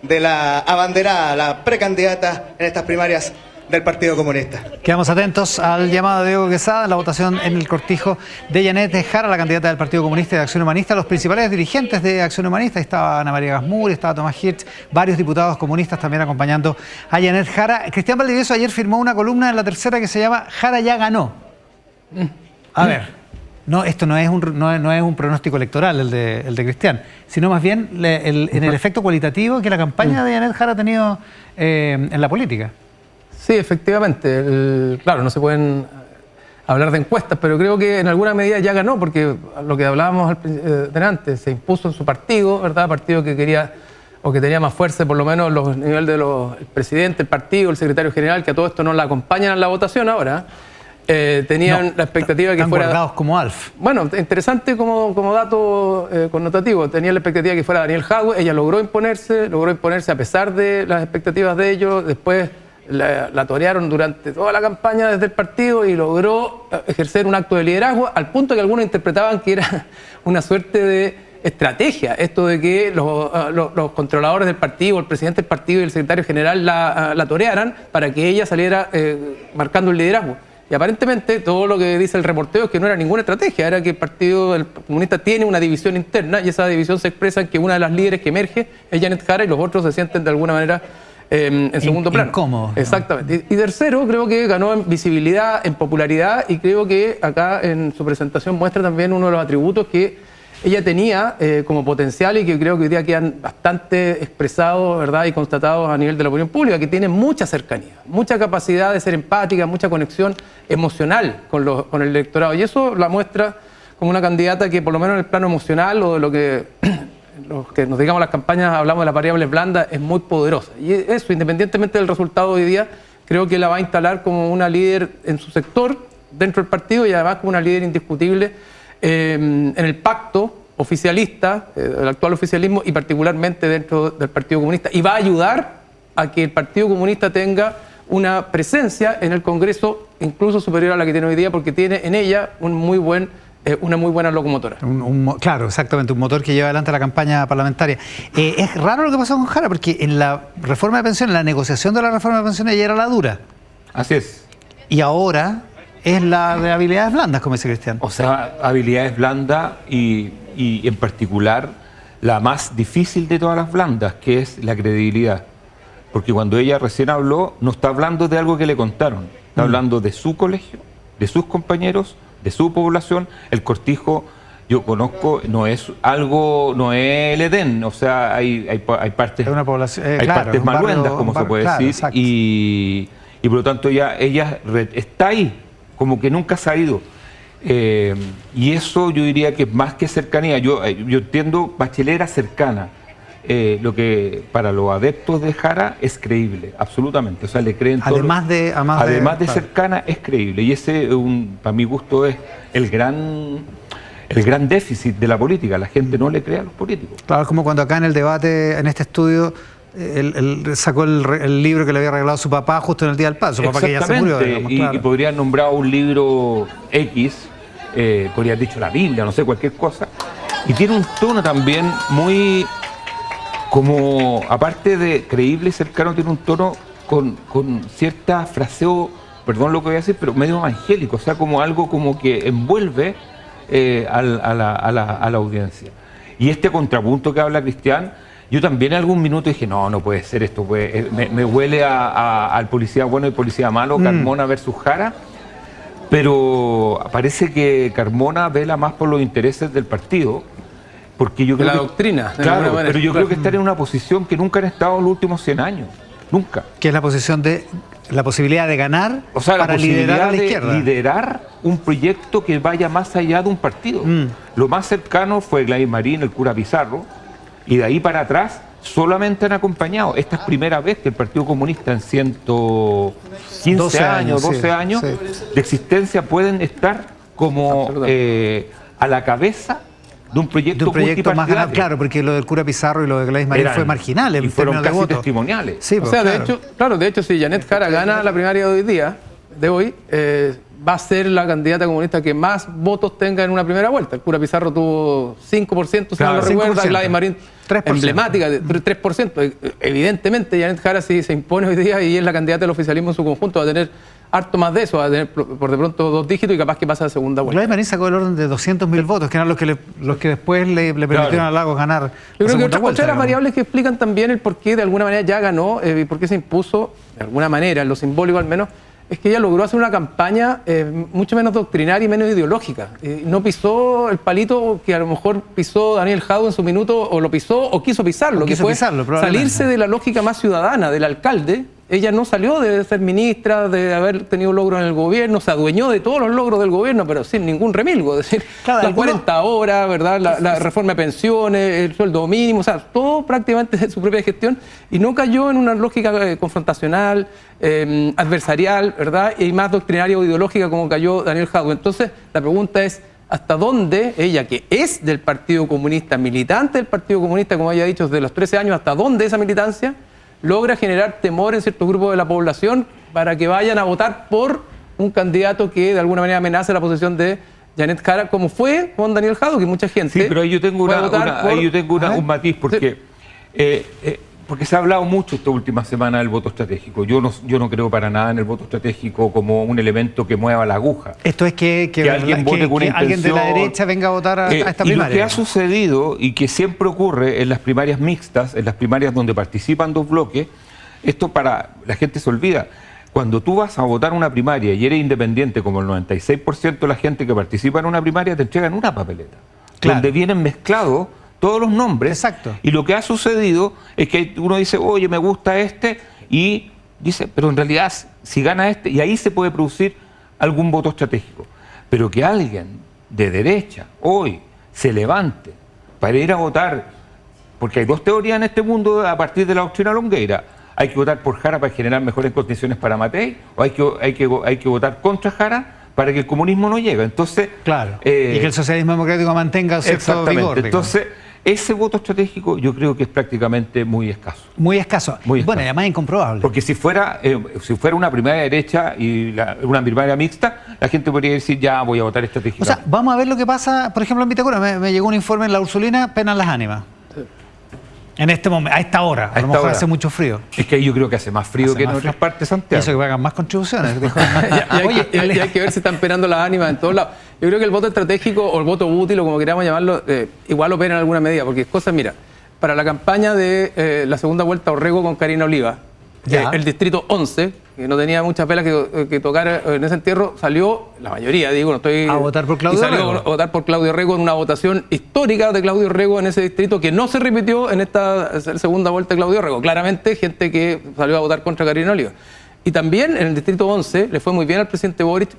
de la abanderada, la precandidata en estas primarias del Partido Comunista. Quedamos atentos al llamado de Diego Quesada, la votación en el Cortijo de Janet Jara, la candidata del Partido Comunista y de Acción Humanista. Los principales dirigentes de Acción Humanista, estaba Ana María Gasmuri, estaba Tomás Hirsch, varios diputados comunistas también acompañando a Janet Jara. Cristian Valdivieso ayer firmó una columna en La Tercera que se llama Jara ya ganó. A ver, no, esto no es un pronóstico electoral el de Cristian, sino más bien en el efecto cualitativo que la campaña de Janet Jara ha tenido en la política. Sí, efectivamente. Claro, no se pueden hablar de encuestas, pero creo que en alguna medida ya ganó, porque lo que hablábamos delante, se impuso en su partido, ¿verdad? Partido que quería o que tenía más fuerza, por lo menos los nivel de el presidente, el partido, el secretario general, que a todo esto no la acompañan en la votación ahora. Tenían la expectativa de que fuera... guardados como Alf. Bueno, interesante como dato connotativo. Tenían la expectativa de que fuera Daniel Jadwe. Ella logró imponerse a pesar de las expectativas de ellos. Después la torearon durante toda la campaña desde el partido y logró ejercer un acto de liderazgo, al punto que algunos interpretaban que era una suerte de estrategia, esto de que los controladores del partido, el presidente del partido y el secretario general la torearan para que ella saliera marcando el liderazgo. Y aparentemente todo lo que dice el reporteo es que no era ninguna estrategia, era que el Partido Comunista tiene una división interna y esa división se expresa en que una de las líderes que emerge es Janet Jara y los otros se sienten de alguna manera en segundo plano. Incómodo, ¿no? Exactamente. Y tercero, creo que ganó en visibilidad, en popularidad, y creo que acá en su presentación muestra también uno de los atributos que ella tenía como potencial y que creo que hoy día quedan bastante expresados, ¿verdad?, y constatados a nivel de la opinión pública, que tiene mucha cercanía, mucha capacidad de ser empática, mucha conexión emocional con el electorado. Y eso la muestra como una candidata que, por lo menos en el plano emocional o de lo que nos digamos las campañas, hablamos de las variables blandas, es muy poderosa. Y eso, independientemente del resultado de hoy día, creo que la va a instalar como una líder en su sector, dentro del partido, y además como una líder indiscutible en el pacto oficialista, el actual oficialismo, y particularmente dentro del Partido Comunista. Y va a ayudar a que el Partido Comunista tenga una presencia en el Congreso incluso superior a la que tiene hoy día, porque tiene en ella una muy buena locomotora. Claro, exactamente, un motor que lleva adelante la campaña parlamentaria. Es raro lo que pasó con Jara, porque en la reforma de pensiones, en la negociación de la reforma de pensiones, ella era la dura. Así es. Y ahora es la de habilidades blandas, como dice Cristian. O sea, habilidades blandas y en particular la más difícil de todas las blandas, que es la credibilidad. Porque cuando ella recién habló, no está hablando de algo que le contaron, está hablando de su colegio, de sus compañeros, de su población. El Cortijo, yo conozco, no es el Edén, o sea, hay partes, partes maluendas, como se puede decir, y por lo tanto ella está ahí, como que nunca se ha ido. Y eso yo diría que más que cercanía, yo entiendo, Bachelet era cercana. Lo que para los adeptos de Jara es creíble, absolutamente. O sea, le creen todo. Además de cercana, es creíble. Y ese, para mi gusto, es el gran déficit de la política. La gente no le cree a los políticos. Claro, es como cuando acá en el debate, en este estudio, él sacó el libro que le había regalado su papá justo en el día del paro. Su papá que ya se murió. Digamos, y podría haber nombrado un libro X, podría haber dicho la Biblia, no sé, cualquier cosa. Y tiene un tono también muy... como, aparte de creíble y cercano, tiene un tono con cierta fraseo, perdón lo que voy a decir, pero medio evangélico, o sea, como algo como que envuelve a la audiencia. Y este contrapunto que habla Cristian, yo también en algún minuto dije, no puede ser esto, me huele al policía bueno y policía malo, Carmona versus Jara, pero parece que Carmona vela más por los intereses del partido. Porque yo creo la doctrina. Claro, pero yo creo que están en una posición que nunca han estado en los últimos 100 años. Nunca. Que es la posición de la posibilidad de ganar, o sea, para liderar a la izquierda. Liderar un proyecto que vaya más allá de un partido. Lo más cercano fue Gladys Marín, el cura Pizarro, y de ahí para atrás solamente han acompañado. Esta es primera vez que el Partido Comunista en 115 12 años de existencia pueden estar como a la cabeza de un proyecto más ganado, claro, porque lo del cura Pizarro y lo de Gladys Marín fue marginal en términos de votos. Testimoniales. Sí, o sea, de hecho, si Janet Jara gana la primaria de hoy, va a ser la candidata comunista que más votos tenga en una primera vuelta. El cura Pizarro tuvo 5%, si no lo recuerda, Gladys Marín 3%. Emblemática, de 3%. Evidentemente, Janet Jara, si se impone hoy día y es la candidata del oficialismo en su conjunto, va a tener harto más de eso, va a tener por de pronto 2 dígitos y capaz que pasa a segunda vuelta. Gladys Marín sacó el orden de 200.000 votos, que eran los que después le permitieron a Lagos ganar. Yo creo que otra de las variables que explican también el por qué de alguna manera ya ganó y por qué se impuso, de alguna manera, en lo simbólico al menos, es que ella logró hacer una campaña mucho menos doctrinaria y menos ideológica. No pisó el palito que a lo mejor pisó Daniel Jadue en su minuto, o lo pisó o quiso pisarlo, que fue salirse de la lógica más ciudadana del alcalde. Ella no salió de ser ministra, de haber tenido logros en el gobierno, se adueñó de todos los logros del gobierno, pero sin ningún remilgo. Es decir, las 40 horas, ¿verdad? La reforma de pensiones, el sueldo mínimo, o sea, todo prácticamente de su propia gestión, y no cayó en una lógica confrontacional, adversarial, ¿verdad? Y más doctrinaria o ideológica como cayó Daniel Jadue. Entonces, la pregunta es, ¿hasta dónde ella, que es del Partido Comunista, militante del Partido Comunista, como ella ha dicho, desde los 13 años, hasta dónde esa militancia logra generar temor en ciertos grupos de la población para que vayan a votar por un candidato que de alguna manera amenace la posición de Janet Jara, como fue con Daniel Jadue, que mucha gente... Sí, pero ahí yo tengo un matiz, porque se ha hablado mucho esta última semana del voto estratégico. Yo no creo para nada en el voto estratégico como un elemento que mueva la aguja. Esto es que alguien de la derecha venga a votar a esta primaria. Y lo que ha sucedido y que siempre ocurre en las primarias mixtas, en las primarias donde participan 2 bloques, esto para la gente se olvida. Cuando tú vas a votar una primaria y eres independiente, como el 96% de la gente que participa en una primaria, te entregan una papeleta. donde vienen mezclados todos los nombres. Exacto. Y lo que ha sucedido es que uno dice, oye, me gusta este, y dice, pero en realidad si gana este, y ahí se puede producir algún voto estratégico. Pero que alguien de derecha hoy se levante para ir a votar, porque hay dos teorías en este mundo a partir de la doctrina Longueira: hay que votar por Jara para generar mejores condiciones para Matei, o hay que votar contra Jara para que el comunismo no llegue. Entonces, claro, y que el socialismo democrático mantenga cierto vigor. Entonces, ese voto estratégico yo creo que es prácticamente muy escaso. Muy escaso. Bueno, y además incomprobable. Porque si fuera una primaria derecha y una primaria mixta, la gente podría decir, ya voy a votar estratégicamente. O sea, vamos a ver lo que pasa, por ejemplo, en Vitacura. Me llegó un informe en la Ursulina, penan las ánimas. Sí. En este momento, a esta hora, a lo mejor hace mucho frío. Es que ahí yo creo que hace más frío que en otras partes de Santiago. Y eso que pagan más contribuciones. y hay que ver si están penando las ánimas en todos lados. Yo creo que el voto estratégico o el voto útil, o como queramos llamarlo, igual opera en alguna medida, porque es cosa, mira, para la campaña de la segunda vuelta Orrego con Karina Oliva, el distrito 11, que no tenía muchas velas que tocar en ese entierro, salió, la mayoría, digo, no estoy... A votar por Claudio Orrego. A votar por Claudio Orrego en una votación histórica de Claudio Orrego en ese distrito, que no se repitió en esta segunda vuelta de Claudio Orrego. Claramente, gente que salió a votar contra Karina Oliva. Y también en el distrito 11 le fue muy bien al presidente Boric,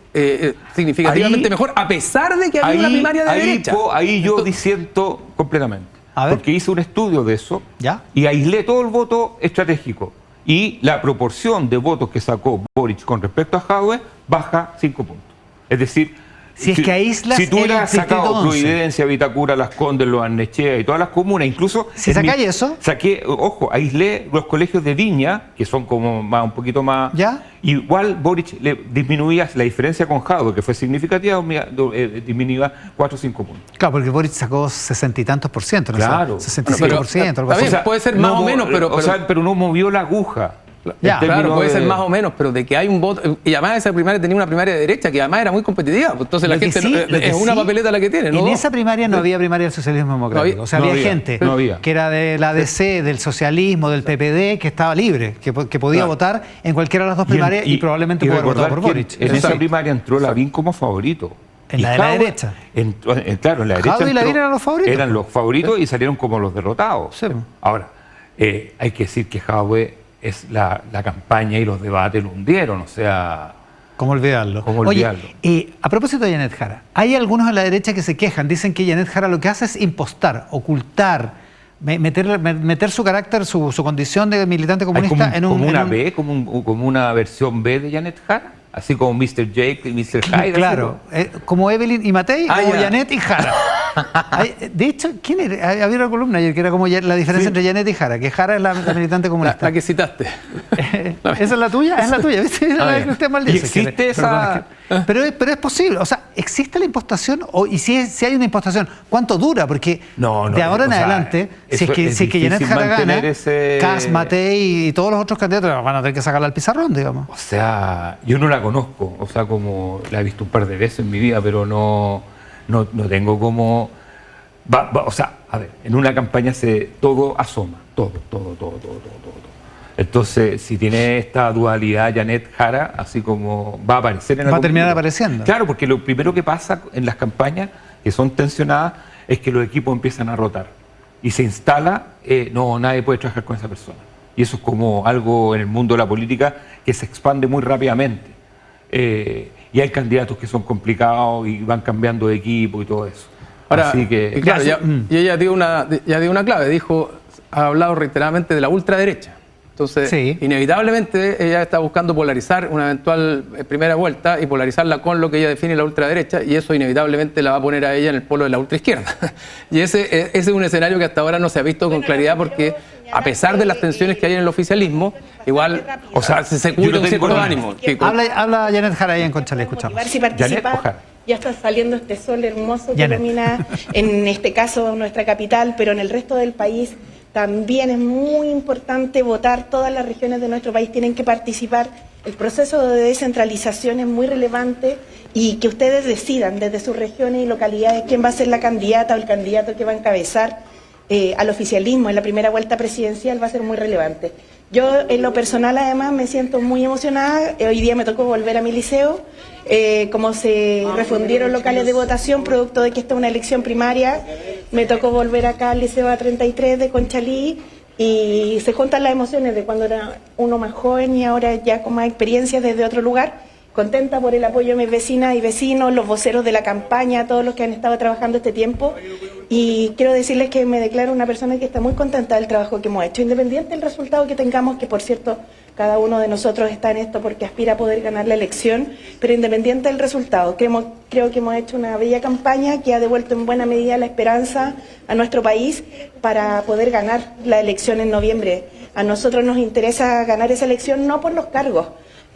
significativamente mejor, a pesar de que había una primaria de derecha. Ahí yo disiento completamente. Porque hice un estudio de eso y aislé todo el voto estratégico. Y la proporción de votos que sacó Boric con respecto a Jadwe baja 5 puntos. Es decir, si tú hubieras sacado Providencia, Vitacura, Las Condes, Los Arnechea y todas las comunas, incluso... Si sacáis eso... aislé los colegios de Viña, que son como un poquito más... Igual Boric le disminuía la diferencia con Jadwe, que fue significativa, disminuía 4 o 5 puntos. Claro, porque Boric sacó 60 y tantos por ciento, ¿no? Claro. 65%, algo así. Puede ser más o menos, pero no movió la aguja. Claro, puede ser más o menos, pero de que hay un voto, y además esa primaria tenía una primaria de derecha que además era muy competitiva, entonces la gente es una papeleta la que tiene, ¿no? En esa primaria no había primaria del socialismo democrático, o sea, había gente que era de la ADC, del socialismo, del PPD, que estaba libre, que podía votar en cualquiera de las dos primarias y probablemente pudo votar por Boric. En esa primaria entró Lavín como favorito. En la de la derecha. Claro, en la derecha. Jadwe y Lavín eran los favoritos. Eran los favoritos y salieron como los derrotados. Sí. Ahora, hay que decir que Jadwe es la campaña y los debates lo hundieron, o sea... ¿Cómo olvidarlo? Oye, a propósito de Janet Jara, hay algunos en la derecha que se quejan, dicen que Janet Jara lo que hace es impostar, ocultar, meter su carácter, su condición de militante comunista como una versión B de Janet Jara, así como Mr. Jake y Mr. Hyde. Claro, como Evelyn y Matei, o Janet y Jara. De hecho, ¿quién era? Había una columna ayer que era como la diferencia entre Janet y Jara, que Jara es la militante comunista. La que citaste. ¿Esa es la tuya? Es la tuya, ¿viste? La de Cristian Valdés. ¿Y existe esa...? Pero es posible, o sea, ¿existe la impostación? Y si hay una impostación, ¿cuánto dura? Porque de ahora en adelante, si es que Janet Jara gana, Kass, Matei y todos los otros candidatos van a tener que sacarla al pizarrón, digamos. O sea, yo no la conozco, o sea, como la he visto un par de veces en mi vida, pero no tengo como... o sea, a ver, en una campaña todo asoma, todo. Entonces, si tiene esta dualidad Janet Jara, así como va a aparecer en algún va a terminar apareciendo. Claro, porque lo primero que pasa en las campañas que son tensionadas es que los equipos empiezan a rotar y se instala, nadie puede trabajar con esa persona. Y eso es como algo en el mundo de la política que se expande muy rápidamente. Y hay candidatos que son complicados y van cambiando de equipo y todo eso. Ahora, así que, claro, y ella dio una clave, ha hablado reiteradamente de la ultraderecha. Entonces, inevitablemente ella está buscando polarizar una eventual primera vuelta y polarizarla con lo que ella define la ultraderecha, y eso inevitablemente la va a poner a ella en el polo de la ultraizquierda. Y ese es un escenario que hasta ahora no se ha visto con claridad, porque a pesar de las tensiones que hay en el oficialismo, igual, se cubre un cierto ánimo. Habla Janet Jara ahí en Conchalí, escuchamos. Si participa, ya está saliendo este sol hermoso que ilumina, en este caso, nuestra capital, pero en el resto del país también es muy importante votar. Todas las regiones de nuestro país tienen que participar. El proceso de descentralización es muy relevante, y que ustedes decidan desde sus regiones y localidades quién va a ser la candidata o el candidato que va a encabezar al oficialismo en la primera vuelta presidencial va a ser muy relevante. Yo en lo personal además me siento muy emocionada. Hoy día me tocó volver a mi liceo. Como se refundieron locales de votación producto de que esta es una elección primaria, me tocó volver acá al Liceo A33 de Conchalí y se juntan las emociones de cuando era uno más joven y ahora ya con más experiencia desde otro lugar. Contenta por el apoyo de mis vecinas y vecinos, los voceros de la campaña, todos los que han estado trabajando este tiempo. Y quiero decirles que me declaro una persona que está muy contenta del trabajo que hemos hecho, independiente del resultado que tengamos, que por cierto, cada uno de nosotros está en esto porque aspira a poder ganar la elección, pero independiente del resultado, creo que hemos hecho una bella campaña que ha devuelto en buena medida la esperanza a nuestro país para poder ganar la elección en noviembre. A nosotros nos interesa ganar esa elección no por los cargos.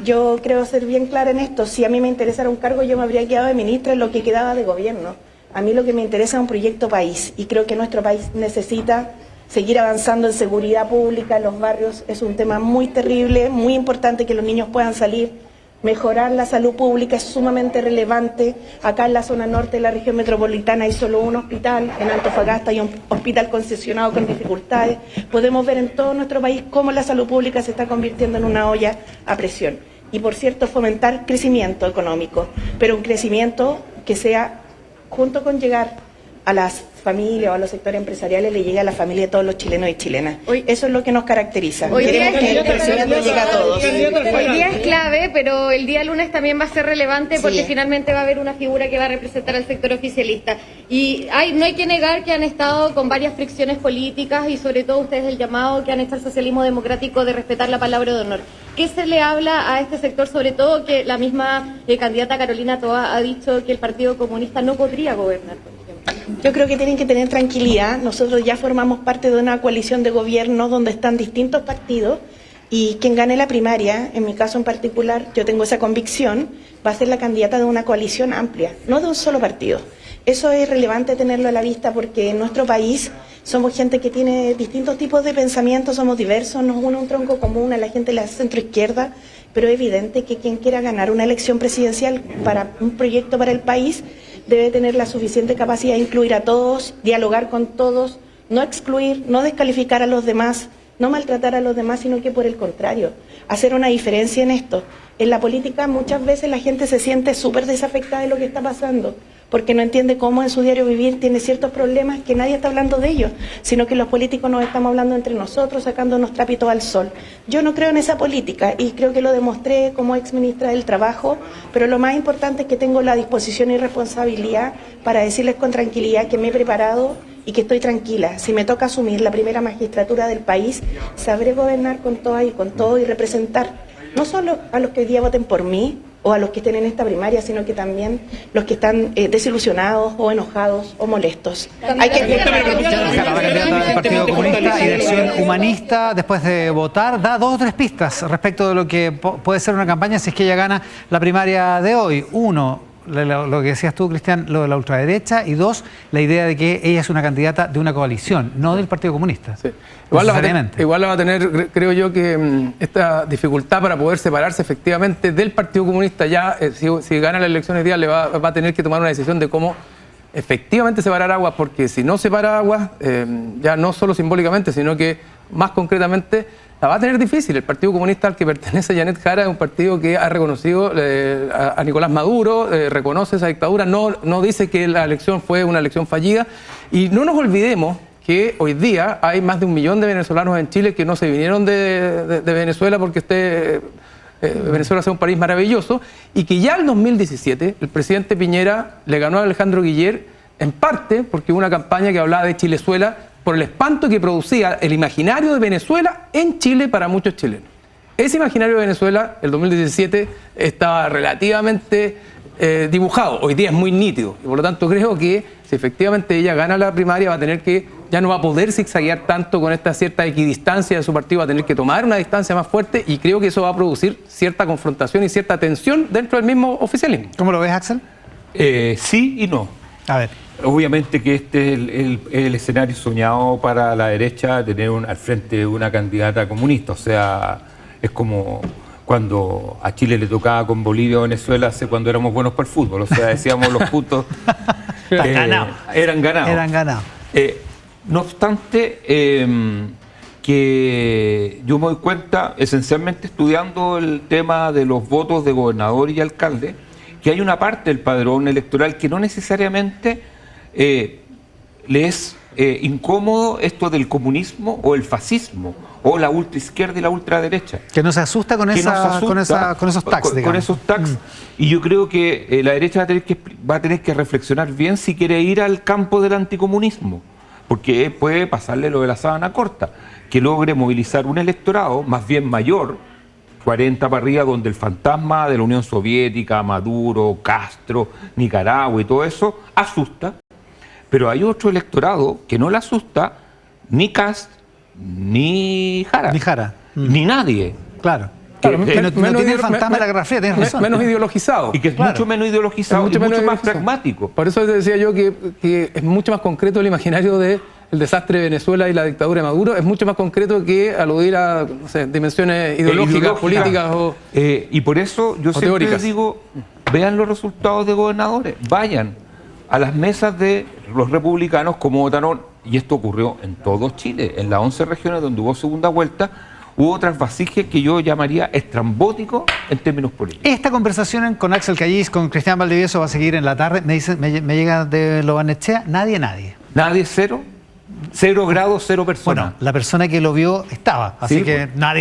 Yo creo ser bien clara en esto. Si a mí me interesara un cargo, yo me habría quedado de ministra en lo que quedaba de gobierno. A mí lo que me interesa es un proyecto país y creo que nuestro país necesita seguir avanzando en seguridad pública, en los barrios. Es un tema muy terrible, muy importante que los niños puedan salir. Mejorar la salud pública es sumamente relevante. Acá en la zona norte de la región metropolitana hay solo un hospital, en Antofagasta hay un hospital concesionado con dificultades. Podemos ver en todo nuestro país cómo la salud pública se está convirtiendo en una olla a presión. Y por cierto, fomentar crecimiento económico, pero un crecimiento que sea, junto con llegar a las familias o a los sectores empresariales, le llegue a la familia de todos los chilenos y chilenas. Eso es lo que nos caracteriza. Queremos que el crecimiento llegue a todos. Hoy día es clave, pero el día lunes también va a ser relevante porque finalmente va a haber una figura que va a representar al sector oficialista. Y no hay que negar que han estado con varias fricciones políticas y sobre todo ustedes el llamado que han hecho al socialismo democrático de respetar la palabra de honor. ¿Qué se le habla a este sector? Sobre todo que la misma candidata Carolina Toá ha dicho que el Partido Comunista no podría gobernar. Yo creo que tienen que tener tranquilidad. Nosotros ya formamos parte de una coalición de gobierno donde están distintos partidos y quien gane la primaria, en mi caso en particular, yo tengo esa convicción, va a ser la candidata de una coalición amplia, no de un solo partido. Eso es relevante tenerlo a la vista porque en nuestro país somos gente que tiene distintos tipos de pensamientos, somos diversos, nos une un tronco común a la gente de la centroizquierda, pero es evidente que quien quiera ganar una elección presidencial para un proyecto para el país debe tener la suficiente capacidad de incluir a todos, dialogar con todos, no excluir, no descalificar a los demás, no maltratar a los demás, sino que por el contrario, hacer una diferencia en esto. En la política muchas veces la gente se siente súper desafectada de lo que está pasando, porque no entiende cómo en su diario vivir tiene ciertos problemas que nadie está hablando de ellos, sino que los políticos nos estamos hablando entre nosotros, sacándonos trapitos al sol. Yo no creo en esa política y creo que lo demostré como exministra del Trabajo, pero lo más importante es que tengo la disposición y responsabilidad para decirles con tranquilidad que me he preparado y que estoy tranquila. Si me toca asumir la primera magistratura del país, sabré gobernar con todas y con todo y representar no solo a los que hoy día voten por mí o a los que estén en esta primaria, sino que también los que están desilusionados o enojados o molestos. Hay que... La candidata del Partido Comunista y de Acción Humanista, después de votar, da 2 o 3 pistas respecto de lo que puede ser una campaña si es que ella gana la primaria de hoy. 1, lo que decías tú, Cristian, lo de la ultraderecha, y 2, la idea de que ella es una candidata de una coalición, no del Partido Comunista. Sí. Igual la va a tener, creo yo, que esta dificultad para poder separarse efectivamente del Partido Comunista. Ya, si gana las elecciones día, va a tener que tomar una decisión de cómo efectivamente separar aguas, porque si no separa aguas, ya no solo simbólicamente, sino que más concretamente, la va a tener difícil. El Partido Comunista al que pertenece Janet Jara es un partido que ha reconocido a Nicolás Maduro, reconoce esa dictadura, no dice que la elección fue una elección fallida. Y no nos olvidemos que hoy día hay más de 1 millón de venezolanos en Chile que no se vinieron de Venezuela porque Venezuela sea un país maravilloso, y que ya en 2017 el presidente Piñera le ganó a Alejandro Guiller en parte porque hubo una campaña que hablaba de Chilezuela por el espanto que producía el imaginario de Venezuela en Chile para muchos chilenos. Ese imaginario de Venezuela, el 2017, estaba relativamente dibujado. Hoy día es muy nítido. Y por lo tanto creo que si efectivamente ella gana la primaria, va a tener que, ya no va a poder zigzaguear tanto con esta cierta equidistancia de su partido, va a tener que tomar una distancia más fuerte, y creo que eso va a producir cierta confrontación y cierta tensión dentro del mismo oficialismo. ¿Cómo lo ves, Axel? Sí y no. A ver. Obviamente que este es el escenario soñado para la derecha, tener al frente una candidata comunista. O sea, es como cuando a Chile le tocaba con Bolivia o Venezuela hace cuando éramos buenos para el fútbol. O sea, decíamos los puntos eran ganados. Eran ganados. No obstante, que yo me doy cuenta, esencialmente estudiando el tema de los votos de gobernador y alcalde, que hay una parte del padrón electoral que no necesariamente le es incómodo esto del comunismo o el fascismo, o la ultraizquierda y la ultraderecha. Que no se asusta con, con esos tags, digamos. Con esos tags. Y yo creo que la derecha va a tener que reflexionar bien si quiere ir al campo del anticomunismo, porque puede pasarle lo de la sábana corta, que logre movilizar un electorado más bien mayor, 40 para arriba, donde el fantasma de la Unión Soviética, Maduro, Castro, Nicaragua y todo eso asusta, pero hay otro electorado que no le asusta ni Cast, ni Jara, ni nadie. Claro. No tiene el fantasma de la Guerra Fría, tienes razón. Menos ideologizado. Y que es mucho menos ideologizado, y mucho más pragmático. Por eso decía yo que es mucho más concreto el imaginario del desastre de Venezuela y la dictadura de Maduro, es mucho más concreto que aludir a dimensiones ideológicas, políticas y por eso yo siempre les digo, vean los resultados de gobernadores, vayan a las mesas de los republicanos como votaron, y esto ocurrió en todo Chile, en las 11 regiones donde hubo segunda vuelta, hubo transvasijes que yo llamaría estrambóticos en términos políticos. Esta conversación con Axel Callis, con Cristian Valdivieso va a seguir en la tarde. Me llega de Lo Barnechea, nadie. Nadie, cero. 0 grados, 0 personas. Bueno, la persona que lo vio estaba, así que nadie